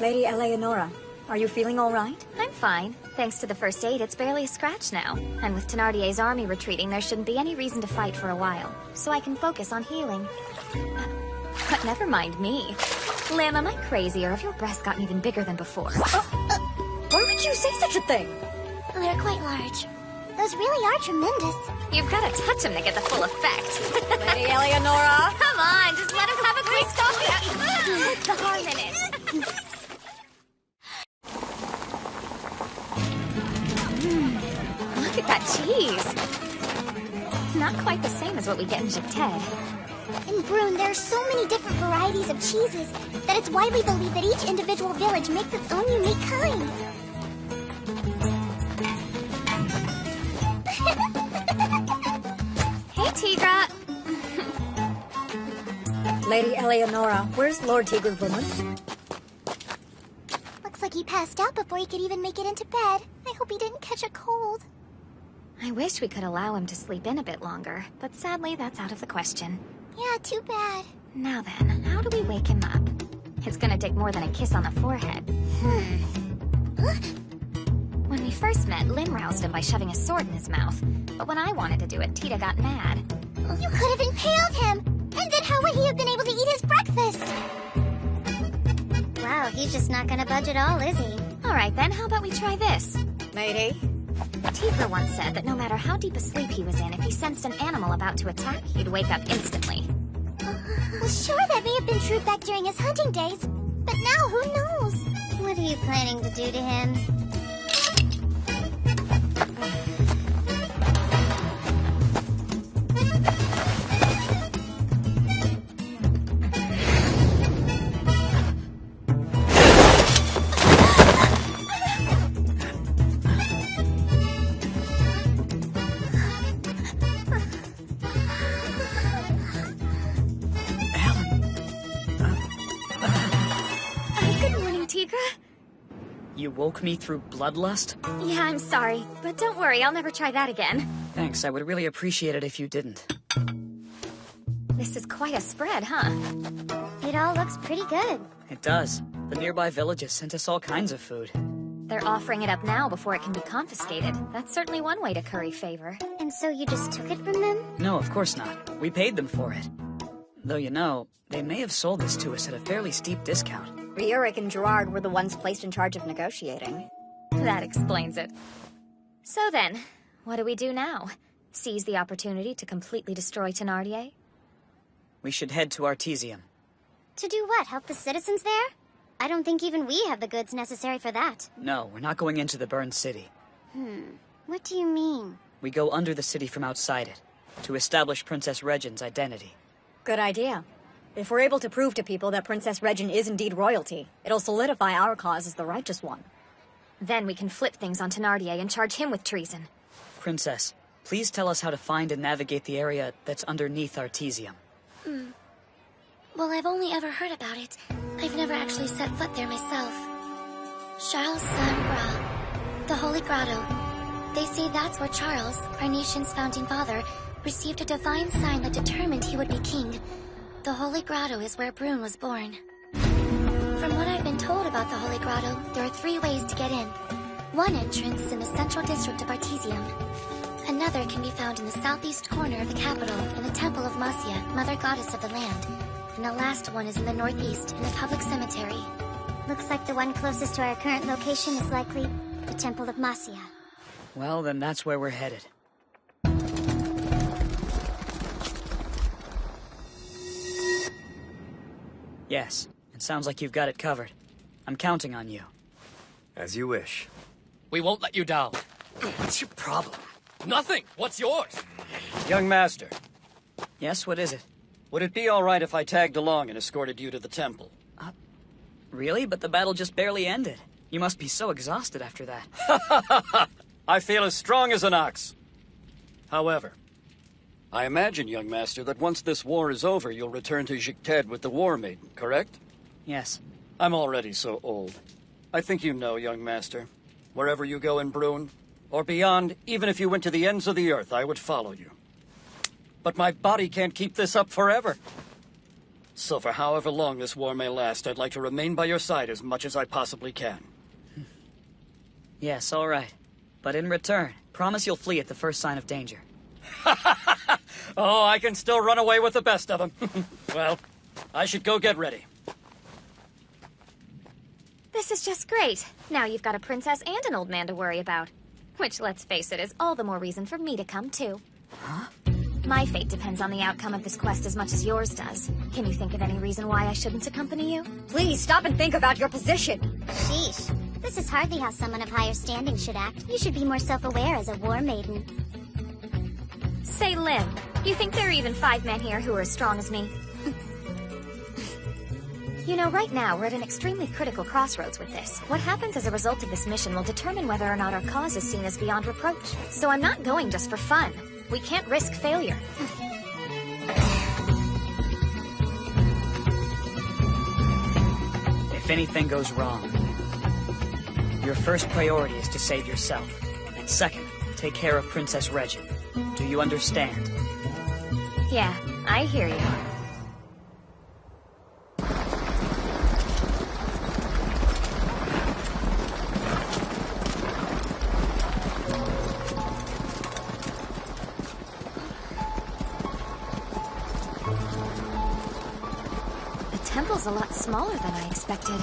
Lady Eleonora, are you feeling all right? I'm fine. Thanks to the first aid, it's barely a scratch now. And with Thenardier's army retreating, there shouldn't be any reason to fight for a while. So I can focus on healing. But never mind me. Lim, am I crazy, or have your breasts gotten even bigger than before? Why would you say such a thing? They're quite large. Those really are tremendous. You've got to touch him to get the full effect. Lady Eleonora! Come on, just let him have a quick What's the harm in it? Look at that cheese. Not quite the same as what we get in Jekted. In Brune, there are so many different varieties of cheeses that it's widely believed that each individual village makes its own unique kind. Hey, Tigra. Lady Eleonora, where's Lord Tigre Vermont? Looks like he passed out before he could even make it into bed. I hope he didn't catch a cold. I wish we could allow him to sleep in a bit longer, but sadly that's out of the question. Yeah, too bad. Now then, how do we wake him up? It's gonna take more than a kiss on the forehead. When we first met, Lim roused him by shoving a sword in his mouth. But when I wanted to do it, Tita got mad. You could have impaled him! And then how would he have been able to eat his breakfast? Wow, he's just not gonna budge at all, is he? Alright then, how about we try this? Lady? Tigra once said that no matter how deep a sleep he was in, if he sensed an animal about to attack, he'd wake up instantly. Well, sure, that may have been true back during his hunting days. But now, who knows? What are you planning to do to him? You woke me through bloodlust? Yeah, I'm sorry, but don't worry, I'll never try that again. Thanks, I would really appreciate it if you didn't. This is quite a spread, huh? It all looks pretty good. It does. The nearby villages sent us all kinds of food. They're offering it up now before it can be confiscated. That's certainly one way to curry favor. And so you just took it from them? No, of course not. We paid them for it. Though you know, they may have sold this to us at a fairly steep discount. Riorik and Gerard were the ones placed in charge of negotiating. That explains it. So then, what do we do now? Seize the opportunity to completely destroy Thenardier? We should head to Artesium. To do what? Help the citizens there? I don't think even we have the goods necessary for that. No, we're not going into the burned city. What do you mean? We go under the city from outside it, to establish Princess Regin's identity. Good idea. If we're able to prove to people that Princess Regin is indeed royalty, it'll solidify our cause as the righteous one. Then we can flip things on Thenardier and charge him with treason. Princess, please tell us how to find and navigate the area that's underneath Artesium. Well, I've only ever heard about it. I've never actually set foot there myself. Charles Saint-Gras, the Holy Grotto. They say that's where Charles, our nation's founding father, received a divine sign that determined he would be king. The Holy Grotto is where Brune was born. From what I've been told about the Holy Grotto, there are 3 ways to get in. One entrance in the central district of Artesium. Another can be found in the southeast corner of the capital, in the Temple of Marcia, Mother Goddess of the land. And the last one is in the northeast, in the public cemetery. Looks like the one closest to our current location is likely the Temple of Marcia. Well, then that's where we're headed. Yes, it sounds like you've got it covered. I'm counting on you. As you wish. We won't let you down. What's your problem? Nothing. What's yours? Young master, Yes, what is it? would it be all right if I tagged along and escorted you to the temple? Really? But the battle just barely ended. You must be so exhausted after that. I feel as strong as an ox. However, I imagine, young master, that once this war is over, you'll return to Jekted with the War Maiden, correct? Yes. I'm already so old. I think you know, young master. Wherever you go in Brune, or beyond, even if you went to the ends of the earth, I would follow you. But my body can't keep this up forever. So for however long this war may last, I'd like to remain by your side as much as I possibly can. Yes, all right. But in return, promise you'll flee at the first sign of danger. Oh, I can still run away with the best of them. Well, I should go get ready. This is just great. Now you've got a princess and an old man to worry about. Which, let's face it, is all the more reason for me to come, too. Huh? My fate depends on the outcome of this quest as much as yours does. Can you think of any reason why I shouldn't accompany you? Please stop and think about your position. Sheesh. This is hardly how someone of higher standing should act. You should be more self-aware as a war maiden. Say, Lim, you think there are even 5 men here who are as strong as me? You know, right now, we're at an extremely critical crossroads with this. What happens as a result of this mission will determine whether or not our cause is seen as beyond reproach. So I'm not going just for fun. We can't risk failure. If anything goes wrong, your first priority is to save yourself. And second, take care of Princess Regin. Do you understand? Yeah, I hear you. The temple's a lot smaller than I expected.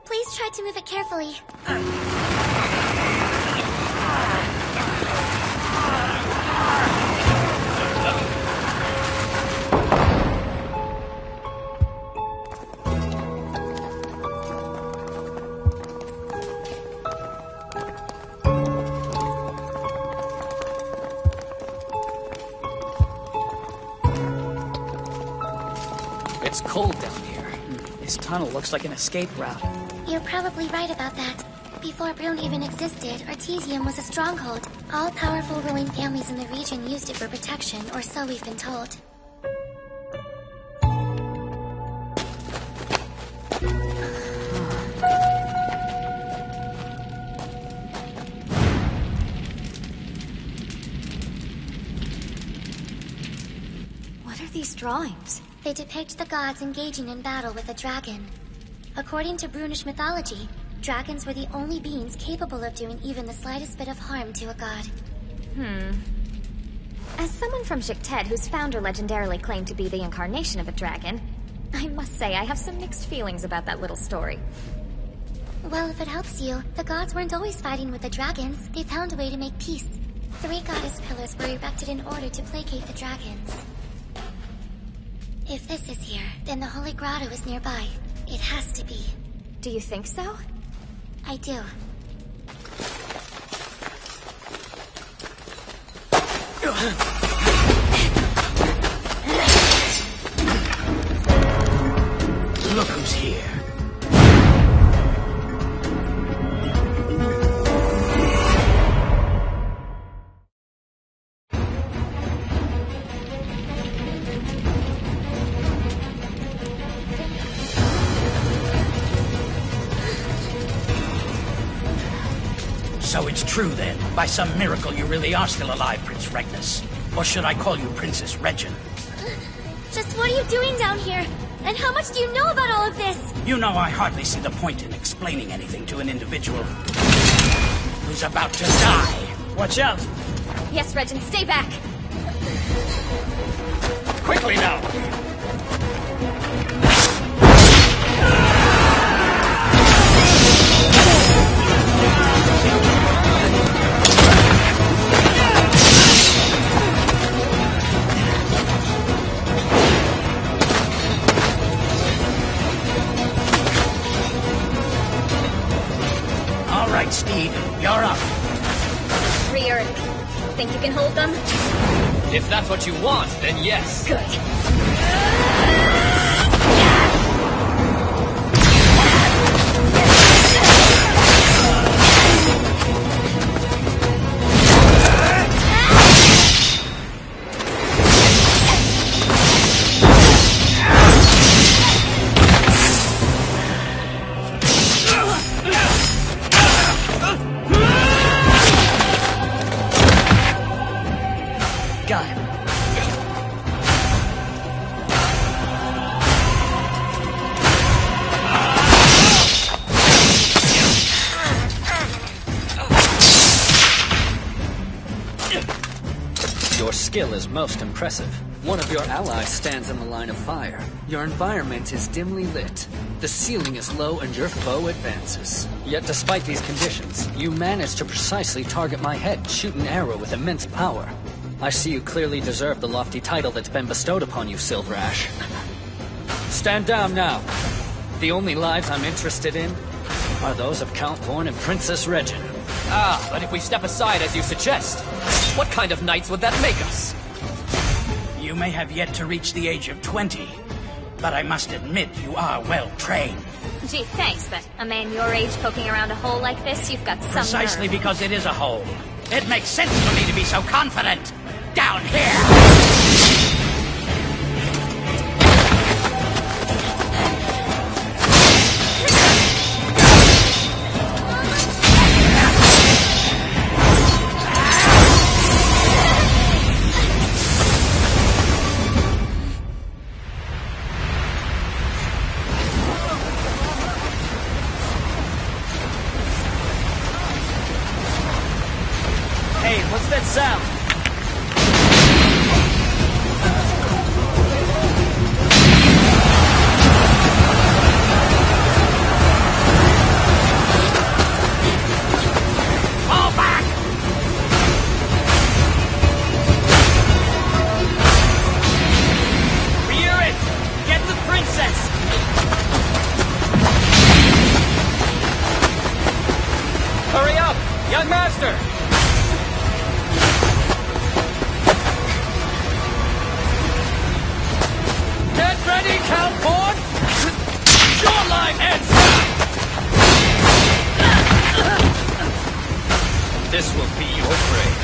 Please try to move it carefully. It's cold down here. This tunnel looks like an escape route. You're probably right about that. Before Brune even existed, Artesium was a stronghold. All powerful ruling families in the region used it for protection, or so we've been told. What are these drawings? They depict the gods engaging in battle with a dragon. According to Brunish mythology, dragons were the only beings capable of doing even the slightest bit of harm to a god. As someone from Jicted, whose founder legendarily claimed to be the incarnation of a dragon, I must say I have some mixed feelings about that little story. Well, if it helps you, the gods weren't always fighting with the dragons. They found a way to make peace. 3 goddess pillars were erected in order to placate the dragons. If this is here, then the Holy Grotto is nearby. It has to be. Do you think so? I do. Look who's here. So it's true then. By some miracle you really are still alive, Prince Regnus. Or should I call you Princess Regin? Just what are you doing down here? And how much do you know about all of this? You know I hardly see the point in explaining anything to an individual who's about to die. Watch out! Yes, Regin, stay back! Quickly now! All right, Steed, you're up. Rear. Think you can hold them? If that's what you want, then yes. Good. got him. Your skill is most impressive. One of your allies stands in the line of fire. Your environment is dimly lit. The ceiling is low and your foe advances. Yet despite these conditions, you manage to precisely target my head, shoot an arrow with immense power. I see you clearly deserve the lofty title that's been bestowed upon you, Silverash. Stand down now. The only lives I'm interested in are those of Count Thorn and Princess Regin. Ah, but if we step aside as you suggest, what kind of knights would that make us? You may have yet to reach the age of 20, but I must admit you are well trained. Gee, thanks, but a man your age poking around a hole like this, you've got some Precisely nerve. because it is a hole. It makes sense for me to be so confident. Down here! Hey, what's that sound? Fall back! Ryurin, get the princess! Hurry up, young master! Get ready, Count Thorn! Shoreline ends! This will be your grave.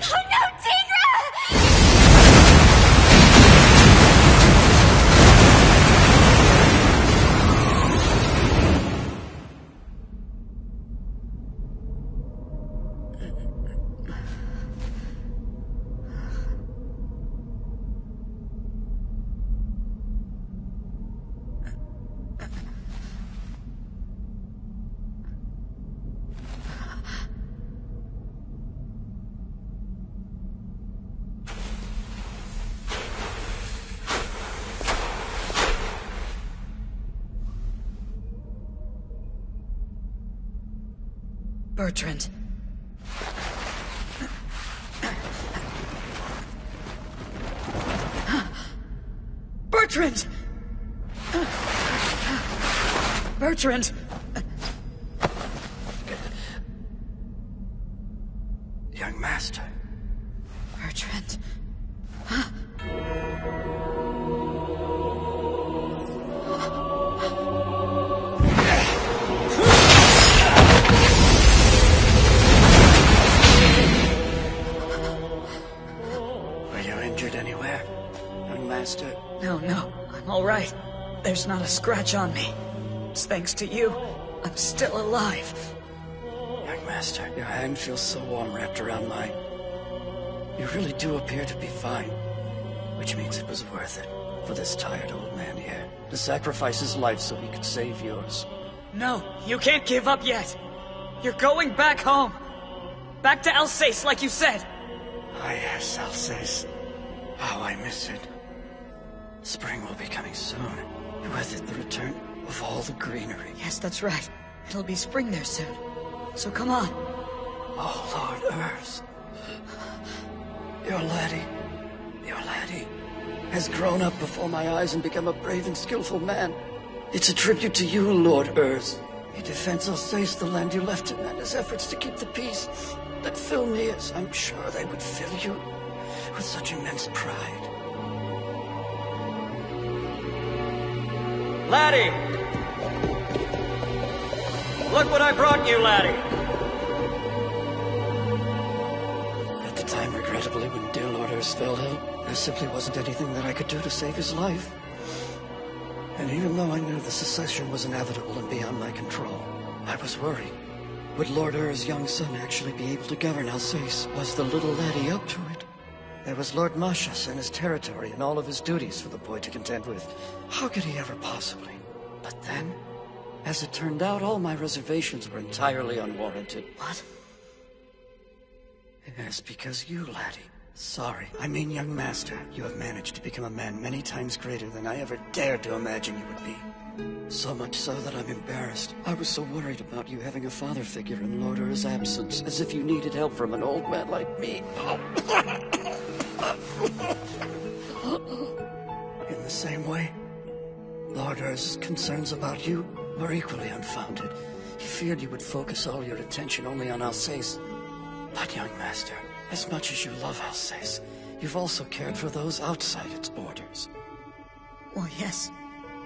Oh no, Tigra! Bertrand. Bertrand! Bertrand! Young master. Bertrand. Were you injured anywhere, young master? No, I'm all right. There's not a scratch on me. It's thanks to you. I'm still alive. Young master, your hand feels so warm wrapped around mine. You really do appear to be fine. Which means it was worth it for this tired old man here to sacrifice his life so he could save yours. No, you can't give up yet. You're going back home. Back to Alsace, like you said. Ah, yes, Alsace. How I miss it. Spring will be coming soon. With it, the return of all the greenery. Yes, that's right. It'll be spring there soon. So come on. Oh, Lord Urs. Your laddie has grown up before my eyes and become a brave and skillful man. It's a tribute to you, Lord Urs. He defends Alsace, the land you left him, and his efforts to keep the peace that fill me as I'm sure they would fill you with such immense pride. Laddie! Look what I brought you, Laddie! At the time, regret Regrettably, when dear Lord Urs fell ill, there simply wasn't anything that I could do to save his life. And even though I knew the secession was inevitable and beyond my control, I was worried. Would Lord Urs' young son actually be able to govern Alsace? Was the little laddie up to it? There was Lord Marshas and his territory and all of his duties for the boy to contend with. How could he ever possibly? But then, as it turned out, all my reservations were entirely unwarranted. What? Yes, because you, laddie. Sorry, I mean young master. You have managed to become a man many times greater than I ever dared to imagine you would be. So much so that I'm embarrassed. I was so worried about you having a father figure in Lord Urs' absence, as if you needed help from an old man like me. In the same way, Lord Urs' concerns about you were equally unfounded. He feared you would focus all your attention only on Alsace. But, young master, as much as you love Alsace, you've also cared for those outside its borders. Well, yes.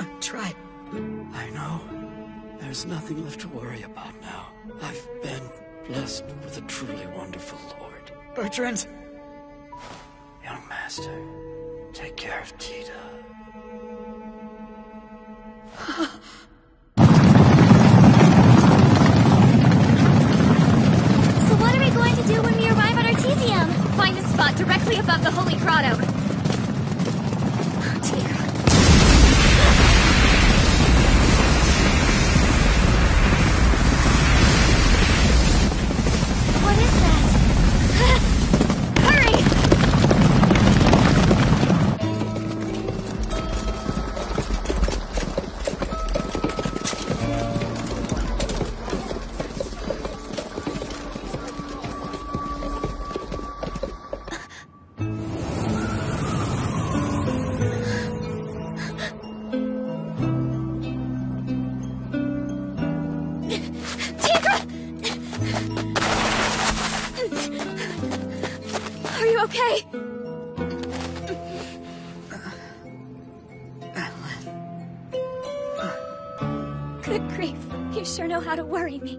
I've tried. I know. There's nothing left to worry about now. I've been blessed with a truly wonderful lord. Bertrand! Young master, take care of Tita. So what are we going to do when we arrive at Artesium? Find a spot directly above the Holy Grotto. Oh, dear. What is that? Hurry! Are you okay? Good grief. You sure know how to worry me.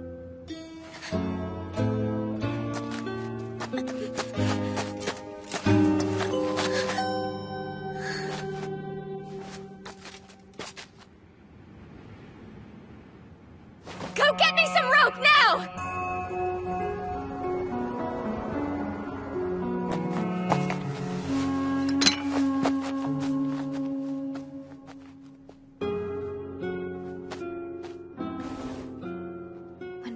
Go get me some rope now!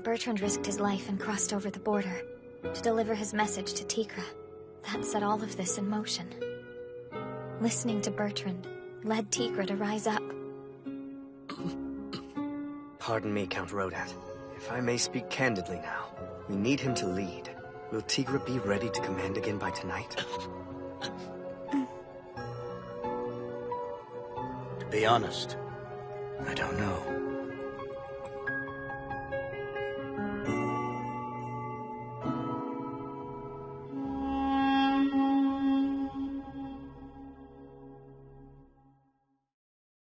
Bertrand risked his life and crossed over the border to deliver his message to Tikra. That set all of this in motion. Listening to Bertrand led Tikra to rise up. Pardon me, Count Rodat. If I may speak candidly now, we need him to lead. Will Tikra be ready to command again by tonight? To be honest, I don't know.